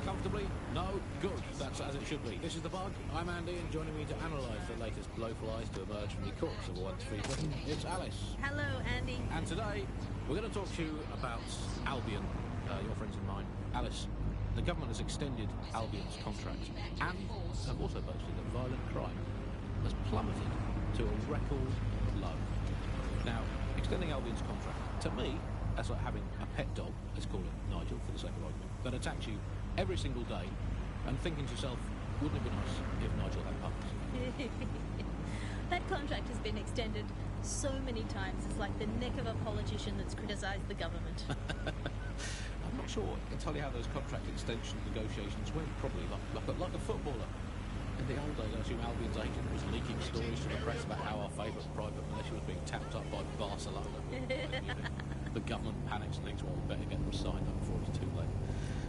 comfortably? No? Good. That's as it should be. This is The Bug. I'm Andy, and joining me to analyse the latest blowflies to emerge from the corpse of a once-free Britain, it's Alice. Hello, Andy. And today, we're going to talk to you about Albion, your friends and mine. Alice, the government has extended Albion's contract and have also boasted that violent crime has plummeted to a record low. Now, extending Albion's contract, to me, that's like having a pet dog, let's call it Nigel for the sake of argument, that attacks you every single day and thinking to yourself, wouldn't it be nice if Nigel had puppies? That contract has been extended so many times. It's like the neck of a politician that's criticised the government. I'm not sure entirely how those contract extension negotiations went, probably like a footballer. In the old days, I assume Albion's agent was leaking stories to the press about how our favourite private militia was being tapped up by Barcelona. The government panics and thinks, well, we better get them signed up before it's too late.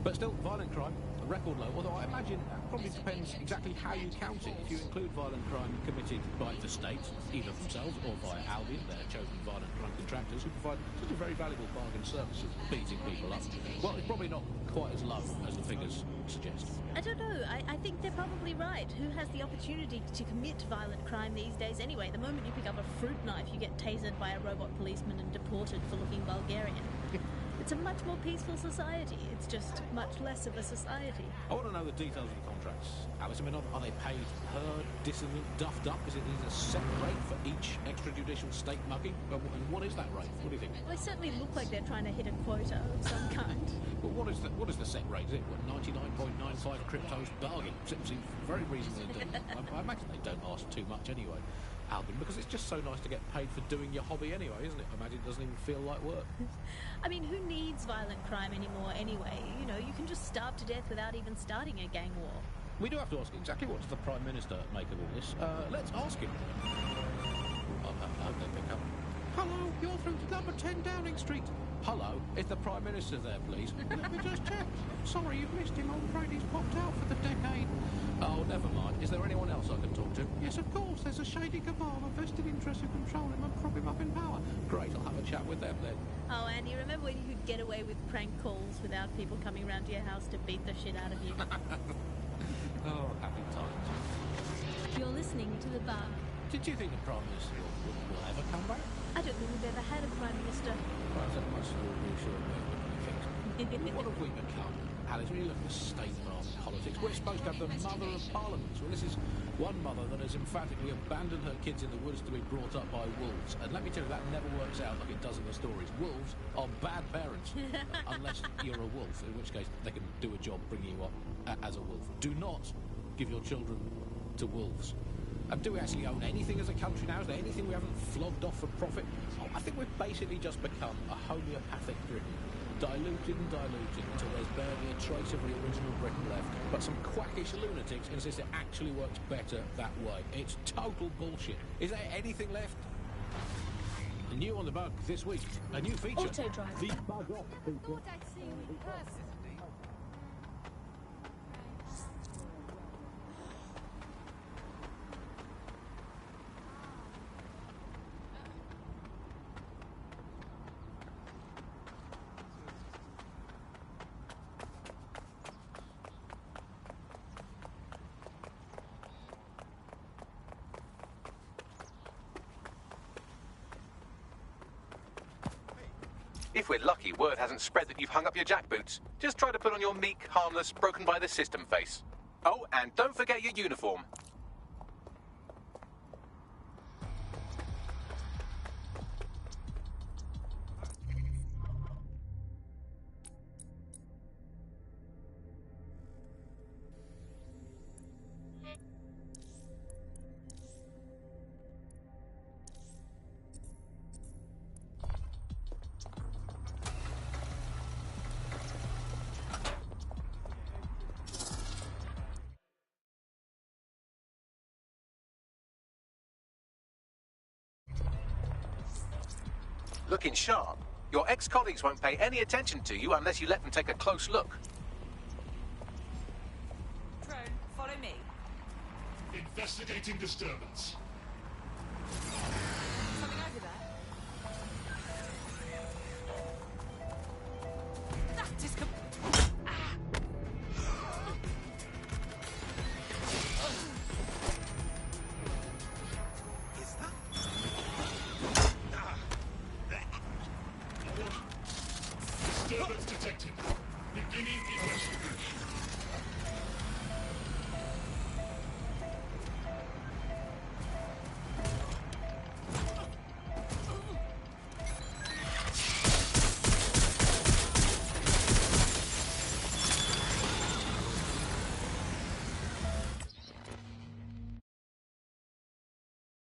But still, violent crime, a record low, although I imagine it probably depends exactly how you count it. If you include violent crime committed by the state, either themselves or via Albion, their chosen violent crime contractors who provide such a very valuable bargain service of beating people up, well, it's probably not quite as low as the figures suggest. I don't know. I think they're probably right. Who has the opportunity to commit violent crime these days anyway? The moment you pick up a fruit knife, you get tasered by a robot policeman and deported for looking Bulgarian. It's a much more peaceful society. It's just much less of a society. I want to know the details of the contracts, Alice. I mean, are they paid per dissident duffed up? Is it a set rate for each extrajudicial state mugging? And what is that rate? What do you think? They certainly look like they're trying to hit a quota of some kind. Well, what is the set rate? Is it 99.95 cryptos bargain? Seems very reasonable indeed. I imagine they don't ask too much anyway, Albion, because it's just so nice to get paid for doing your hobby anyway, isn't it? I imagine it doesn't even feel like work. I mean, who needs violent crime anymore anyway? You know, you can just starve to death without even starting a gang war. We do have to ask exactly what does the Prime Minister make of all this. Let's ask him. I hope they pick up. Hello, you're through to number 10 Downing Street. Hello, is the Prime Minister there, please? Let me just check. Sorry, you've missed him. I'm afraid he's popped out for the decade. Oh, never mind. Is there anyone else I can talk to? Yes, of course. There's a shady cabal of vested interests who control him and prop him up in power. Great, I'll have a chat with them then. Oh, Andy, remember when you could get away with prank calls without people coming round to your house to beat the shit out of you? Oh, happy times. You're listening to The Bug. Did you think the Prime Minister will ever come back? I don't think we've ever had a Prime Minister. Well, that must reassure me. What have we become? Alice, when you look at the state of our politics, we're supposed to have the mother of parliaments. Well, this is one mother that has emphatically abandoned her kids in the woods to be brought up by wolves. And let me tell you, that never works out like it does in the stories. Wolves are bad parents, unless you're a wolf, in which case they can do a job bringing you up as a wolf. Do not give your children to wolves. And do we actually own anything as a country now? Is there anything we haven't flogged off for profit? Oh, I think we've basically just become a homeopathic Britain. Diluted and diluted until there's barely a trace of the original Britain left. But some quackish lunatics insist it actually works better that way. It's total bullshit. Is there anything left? New on The Bug this week, a new feature. Auto drive. The Bug Off feature. Thought I'd see you in person. If we're lucky, word hasn't spread that you've hung up your jackboots. Just try to put on your meek, harmless, broken by the system face. Oh, and don't forget your uniform. Looking sharp. Your ex-colleagues won't pay any attention to you unless you let them take a close look. Drone, follow me. Investigating disturbance. Something over there. That is detected. Beginning